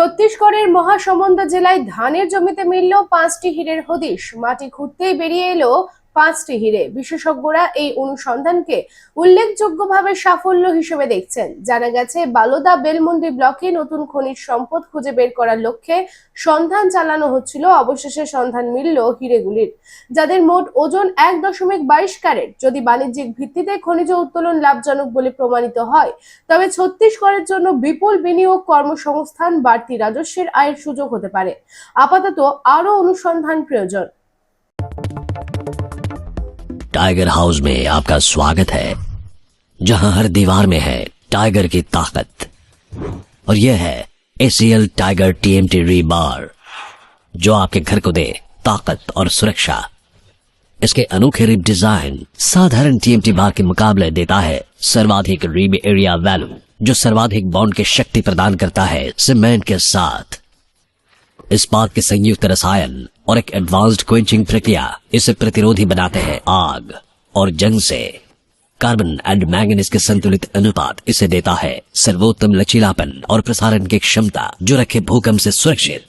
ছত্তিশগড়ের মহাসমন্দা জেলায় ধানের জমিতে মিলল 5টি হীরের হদিশ। মাটি খুঁড়তেই বেরিয়ে এলো 5টি হীরে। বিশেষজ্ঞরা এই অনুসন্ধানকে উল্লেখযোগ্যভাবে সাফল্য হিসেবে দেখছেন। জানা গেছে, বালোদা বেলমন্ডি ব্লকে নতুন খনিজ সম্পদ খুঁজে বের করার লক্ষ্যে সন্ধান চালানো হচ্ছিল। অবশেষে সন্ধান মিলল হীরেগুলির, যাদের মোট ওজন 1.22 ক্যারেট। যদি বাণিজ্যিক ভিত্তিতে খনিজ উত্তোলন লাভজনক বলে প্রমাণিত হয়, তবে ছত্তিশগড়ের জন্য বিপুল বিনিয়োগ, কর্মসংস্থান, বাড়তি রাজস্বের আয়ের সুযোগ হতে পারে। আপাতত আরো অনুসন্ধান প্রয়োজন। टाइगर हाउस में आपका स्वागत है, जहां हर दीवार में है टाइगर की ताकत। और यह है ACL टाइगर TMT रीबार, जो आपके घर को दे ताकत और सुरक्षा। इसके अनोखे रिब डिजाइन साधारण TMT बार के मुकाबले देता है सर्वाधिक रिब एरिया वैल्यू, जो सर्वाधिक बॉन्ड की शक्ति प्रदान करता है सीमेंट के साथ। इस्पात के संयुक्त रसायन और एक एडवांस्ड क्वेंचिंग प्रक्रिया इसे प्रतिरोधी बनाते हैं आग और जंग से। कार्बन एंड मैंगनीज के संतुलित अनुपात इसे देता है सर्वोत्तम लचीलापन और प्रसारण की क्षमता, जो रखे भूकंप से सुरक्षित।